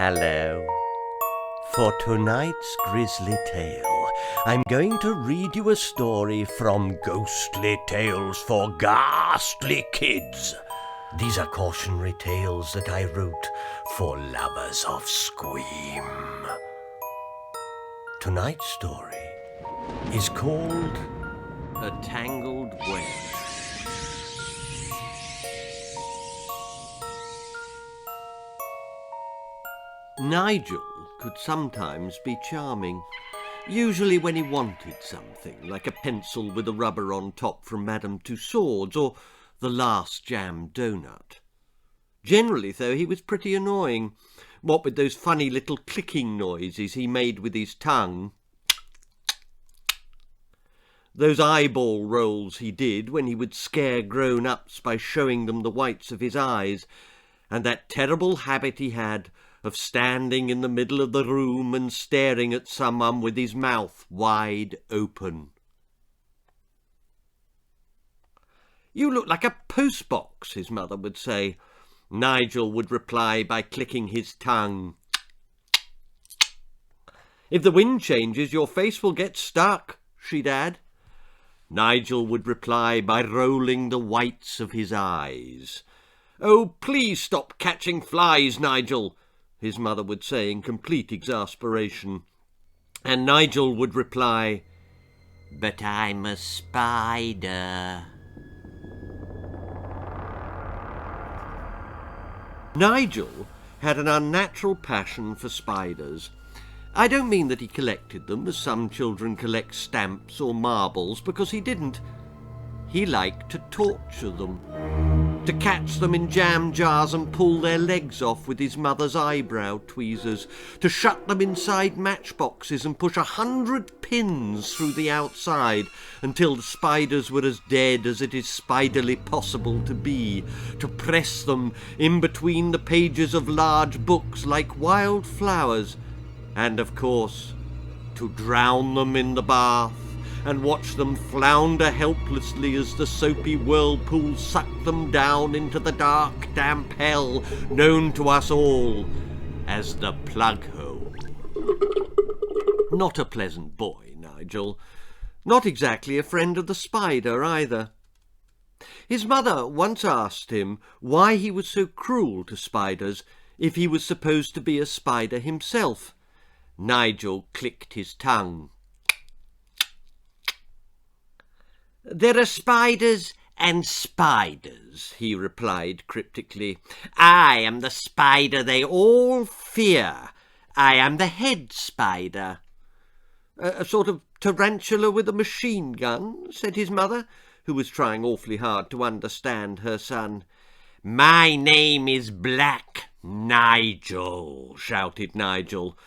Hello. For tonight's Grizzly Tale, I'm going to read you a story from Ghastly Tales for Ghastly Kids. These are cautionary tales that I wrote for lovers of squeam. Tonight's story is called A Tangled Web. Nigel could sometimes be charming, usually when he wanted something, like a pencil with a rubber on top from Madame Tussauds, or the last jam donut. Generally, though, he was pretty annoying, what with those funny little clicking noises he made with his tongue. Those eyeball rolls he did when he would scare grown-ups by showing them the whites of his eyes, and that terrible habit he had of standing in the middle of the room and staring at someone with his mouth wide open. "You look like a postbox," his mother would say. Nigel would reply by clicking his tongue. "If the wind changes, your face will get stuck," she'd add. Nigel would reply by rolling the whites of his eyes. "Oh, please stop catching flies, Nigel," his mother would say in complete exasperation. And Nigel would reply, "But I'm a spider." Nigel had an unnatural passion for spiders. I don't mean that he collected them, as some children collect stamps or marbles, because he didn't. He liked to torture them, to catch them in jam jars and pull their legs off with his mother's eyebrow tweezers, to shut them inside matchboxes and push 100 pins through the outside until the spiders were as dead as it is spiderly possible to be, to press them in between the pages of large books like wild flowers, and, of course, to drown them in the bath and watch them flounder helplessly as the soapy whirlpool sucked them down into the dark, damp hell known to us all as the plug hole. Not a pleasant boy, Nigel. Not exactly a friend of the spider either. His mother once asked him why he was so cruel to spiders if he was supposed to be a spider himself. Nigel clicked his tongue. "There are spiders and spiders," he replied cryptically. "I am the spider they all fear. I am the head spider." "A sort of tarantula with a machine gun?" said his mother, who was trying awfully hard to understand her son. "My name is Black Nigel," shouted Nigel.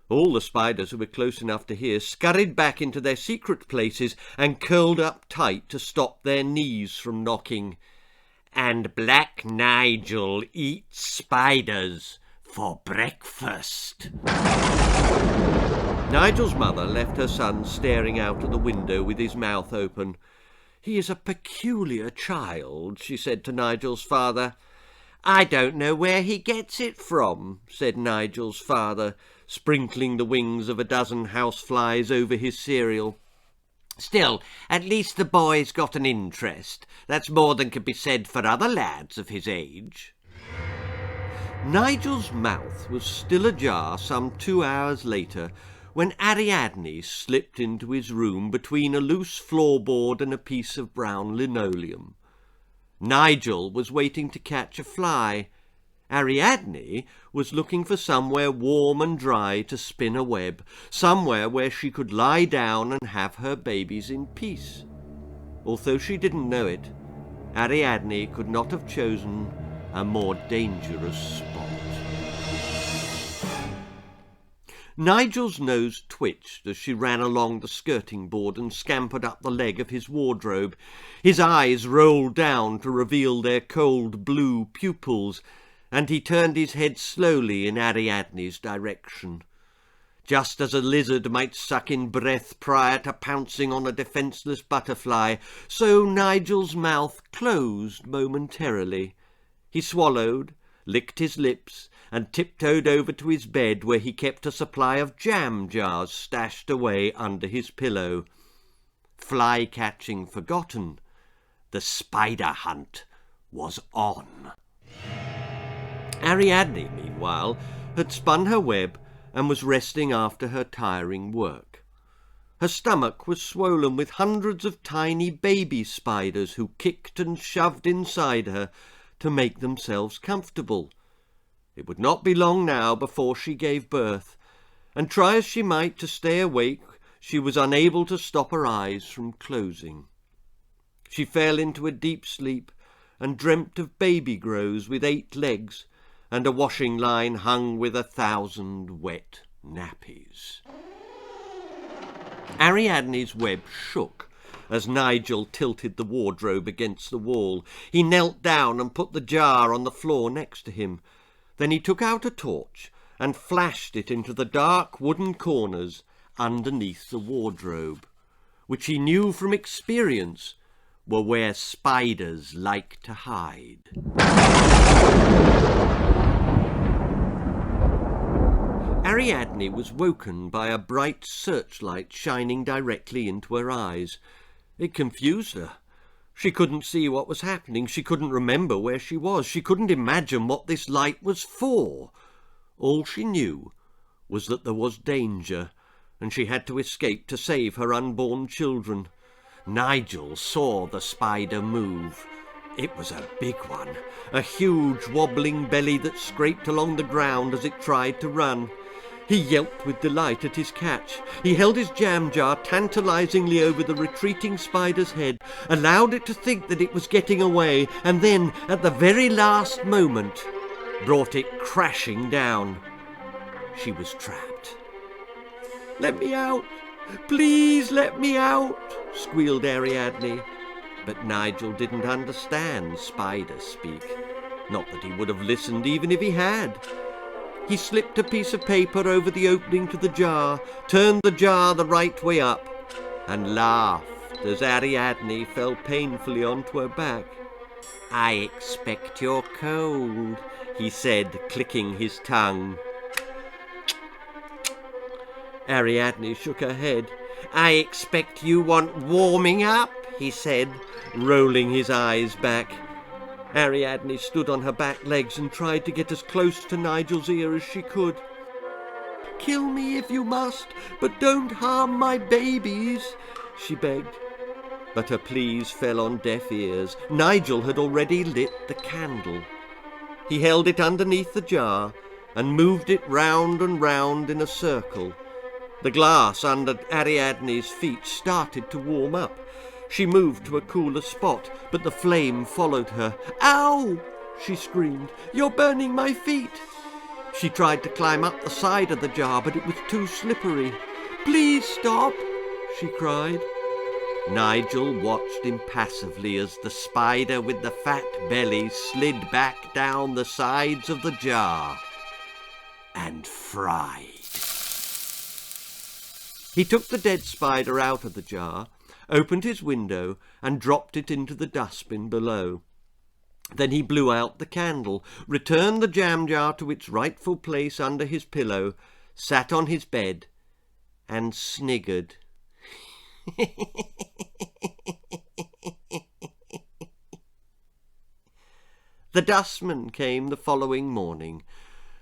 All the spiders who were close enough to hear scurried back into their secret places and curled up tight to stop their knees from knocking. "And Black Nigel eats spiders for breakfast." Nigel's mother left her son staring out of the window with his mouth open. "He is a peculiar child," she said to Nigel's father. "I don't know where he gets it from," said Nigel's father, sprinkling the wings of a dozen houseflies over his cereal. "Still, at least the boy's got an interest. That's more than can be said for other lads of his age." Nigel's mouth was still ajar some 2 hours later when Ariadne slipped into his room between a loose floorboard and a piece of brown linoleum. Nigel was waiting to catch a fly. Ariadne was looking for somewhere warm and dry to spin a web, somewhere where she could lie down and have her babies in peace. Although she didn't know it, Ariadne could not have chosen a more dangerous spot. Nigel's nose twitched as she ran along the skirting board and scampered up the leg of his wardrobe. His eyes rolled down to reveal their cold blue pupils, and he turned his head slowly in Ariadne's direction. Just as a lizard might suck in breath prior to pouncing on a defenceless butterfly, so Nigel's mouth closed momentarily. He swallowed, licked his lips, and tiptoed over to his bed, where he kept a supply of jam jars stashed away under his pillow. Fly-catching forgotten, the spider hunt was on. Ariadne, meanwhile, had spun her web and was resting after her tiring work. Her stomach was swollen with hundreds of tiny baby spiders who kicked and shoved inside her to make themselves comfortable. It would not be long now before she gave birth, and try as she might to stay awake, she was unable to stop her eyes from closing. She fell into a deep sleep and dreamt of baby grows with 8 legs and a washing line hung with 1,000 wet nappies. Ariadne's web shook as Nigel tilted the wardrobe against the wall. He knelt down and put the jar on the floor next to him. Then he took out a torch and flashed it into the dark wooden corners underneath the wardrobe, which he knew from experience were where spiders like to hide. Ariadne was woken by a bright searchlight shining directly into her eyes. It confused her. She couldn't see what was happening. She couldn't remember where she was. She couldn't imagine what this light was for. All she knew was that there was danger, and she had to escape to save her unborn children. Nigel saw the spider move. It was a big one, a huge wobbling belly that scraped along the ground as it tried to run. He yelped with delight at his catch. He held his jam jar tantalizingly over the retreating spider's head, allowed it to think that it was getting away, and then, at the very last moment, brought it crashing down. She was trapped. "Let me out! Please let me out!" squealed Ariadne. But Nigel didn't understand spider speak. Not that he would have listened even if he had. He slipped a piece of paper over the opening to the jar, turned the jar the right way up, and laughed as Ariadne fell painfully onto her back. "I expect you're cold," he said, clicking his tongue. Ariadne shook her head. "I expect you want warming up," he said, rolling his eyes back. Ariadne stood on her back legs and tried to get as close to Nigel's ear as she could. "Kill me if you must, but don't harm my babies," she begged. But her pleas fell on deaf ears. Nigel had already lit the candle. He held it underneath the jar and moved it round and round in a circle. The glass under Ariadne's feet started to warm up. She moved to a cooler spot, but the flame followed her. "Ow!" she screamed. "You're burning my feet!" She tried to climb up the side of the jar, but it was too slippery. "Please stop!" she cried. Nigel watched impassively as the spider with the fat belly slid back down the sides of the jar and fried. He took the dead spider out of the jar, opened his window and dropped it into the dustbin below. Then he blew out the candle, returned the jam jar to its rightful place under his pillow, sat on his bed and sniggered. The dustmen came the following morning.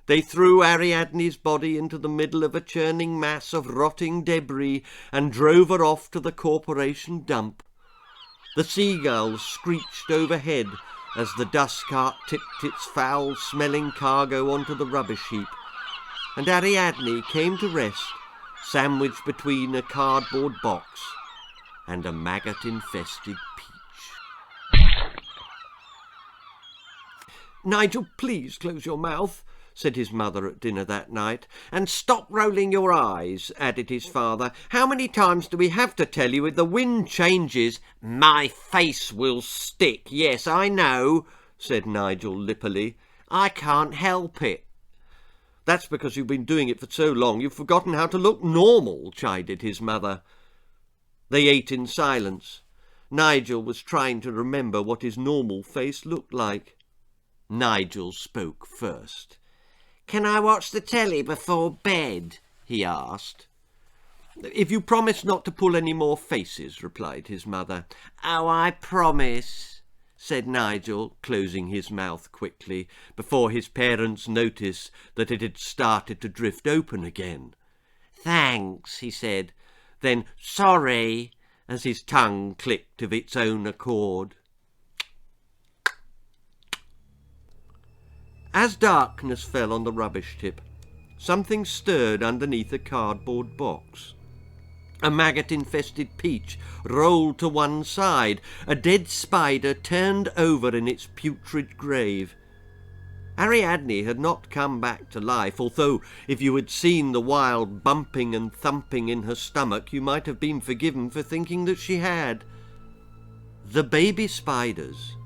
They threw Ariadne's body into the middle of a churning mass of rotting debris and drove her off to the corporation dump. The seagulls screeched overhead as the dust cart tipped its foul-smelling cargo onto the rubbish heap, and Ariadne came to rest, sandwiched between a cardboard box and a maggot-infested peach. "Nigel, please close your mouth," said his mother at dinner that night. "And stop rolling your eyes," added his father. "How many times do we have to tell you if the wind changes—" "My face will stick, yes, I know," said Nigel lippily. "I can't help it." "That's because you've been doing it for so long you've forgotten how to look normal," chided his mother. They ate in silence. Nigel was trying to remember what his normal face looked like. Nigel spoke first. "Can I watch the telly before bed?" he asked. "If you promise not to pull any more faces," replied his mother. "Oh, I promise," said Nigel, closing his mouth quickly, before his parents noticed that it had started to drift open again. "Thanks," he said, then "sorry," as his tongue clicked of its own accord. As darkness fell on the rubbish tip, something stirred underneath a cardboard box. A maggot-infested peach rolled to one side. A dead spider turned over in its putrid grave. Ariadne had not come back to life, although if you had seen the wild bumping and thumping in her stomach, you might have been forgiven for thinking that she had. The baby spiders,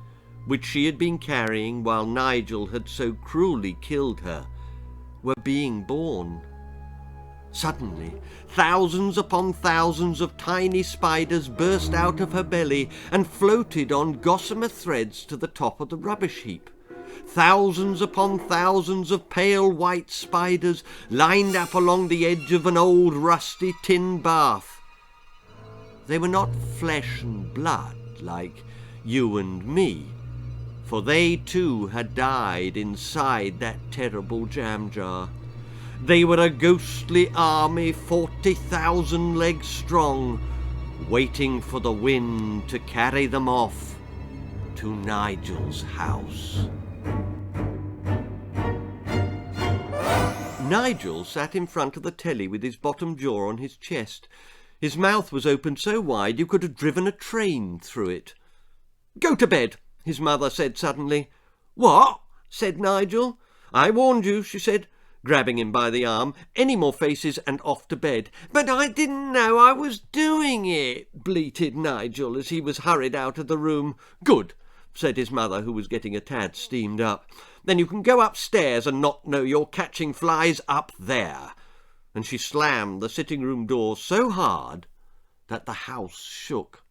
which she had been carrying while Nigel had so cruelly killed her, were being born. Suddenly, thousands upon thousands of tiny spiders burst out of her belly and floated on gossamer threads to the top of the rubbish heap. Thousands upon thousands of pale white spiders lined up along the edge of an old rusty tin bath. They were not flesh and blood like you and me, for they too had died inside that terrible jam jar. They were a ghostly army 40,000 legs strong, waiting for the wind to carry them off to Nigel's house. Nigel sat in front of the telly with his bottom jaw on his chest. His mouth was opened so wide you could have driven a train through it. "Go to bed," his mother said suddenly. "What?" said Nigel. "I warned you," she said, grabbing him by the arm. "Any more faces and off to bed." "But I didn't know I was doing it," bleated Nigel as he was hurried out of the room. "Good," said his mother, who was getting a tad steamed up. "Then you can go upstairs and not know you're catching flies up there." And she slammed the sitting-room door so hard that the house shook.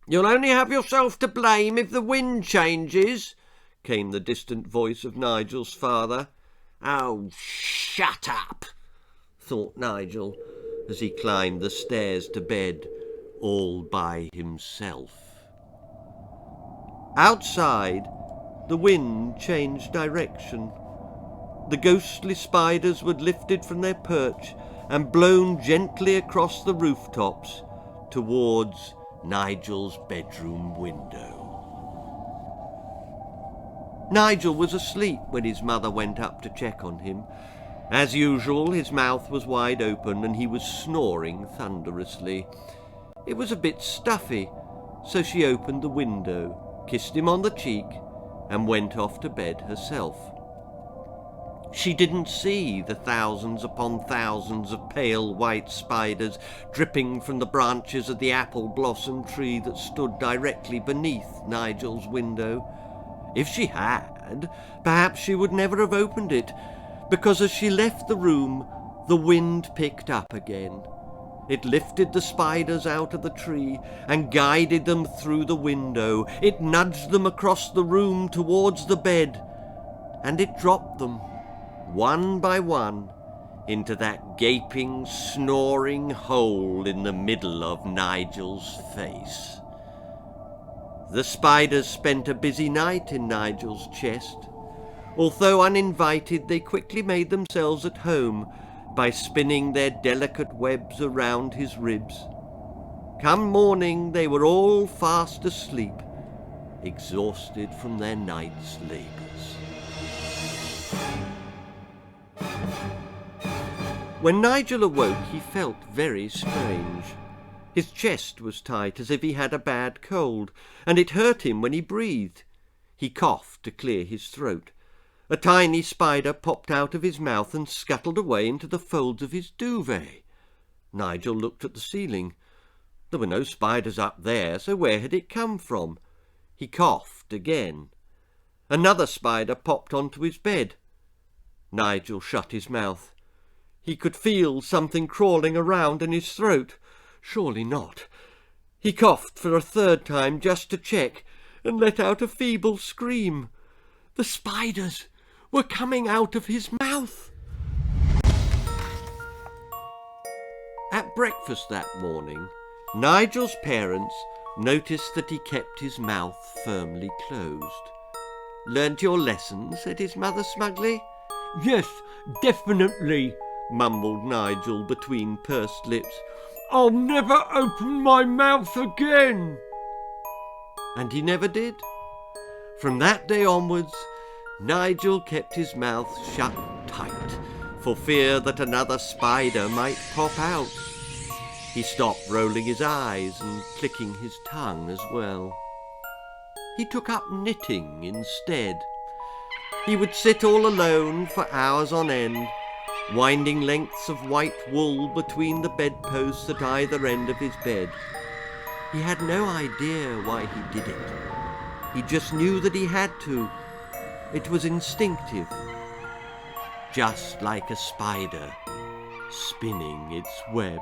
"You'll only have yourself to blame if the wind changes," came the distant voice of Nigel's father. "Oh, shut up," thought Nigel, as he climbed the stairs to bed all by himself. Outside, the wind changed direction. The ghostly spiders were lifted from their perch and blown gently across the rooftops towards Nigel's bedroom window. Nigel was asleep when his mother went up to check on him. As usual, his mouth was wide open and he was snoring thunderously. It was a bit stuffy, so she opened the window, kissed him on the cheek, and went off to bed herself. She didn't see the thousands upon thousands of pale white spiders dripping from the branches of the apple blossom tree that stood directly beneath Nigel's window. If she had, perhaps she would never have opened it, because as she left the room, the wind picked up again. It lifted the spiders out of the tree and guided them through the window. It nudged them across the room towards the bed, and it dropped them, one by one, into that gaping, snoring hole in the middle of Nigel's face. The spiders spent a busy night in Nigel's chest. Although uninvited, they quickly made themselves at home by spinning their delicate webs around his ribs. Come morning, they were all fast asleep, exhausted from their night's labours. When Nigel awoke, he felt very strange. His chest was tight, as if he had a bad cold, and it hurt him when he breathed. He coughed to clear his throat. A tiny spider popped out of his mouth and scuttled away into the folds of his duvet. Nigel looked at the ceiling. There were no spiders up there, so where had it come from? He coughed again. Another spider popped onto his bed. Nigel shut his mouth. He could feel something crawling around in his throat. Surely not. He coughed for a third time just to check, and let out a feeble scream. The spiders were coming out of his mouth. At breakfast that morning, Nigel's parents noticed that he kept his mouth firmly closed. "Learnt your lesson?" said his mother smugly. "Yes, definitely," mumbled Nigel between pursed lips. "I'll never open my mouth again." And he never did. From that day onwards, Nigel kept his mouth shut tight, for fear that another spider might pop out. He stopped rolling his eyes and clicking his tongue as well. He took up knitting instead. He would sit all alone for hours on end, winding lengths of white wool between the bedposts at either end of his bed. He had no idea why he did it. He just knew that he had to. It was instinctive, just like a spider spinning its web.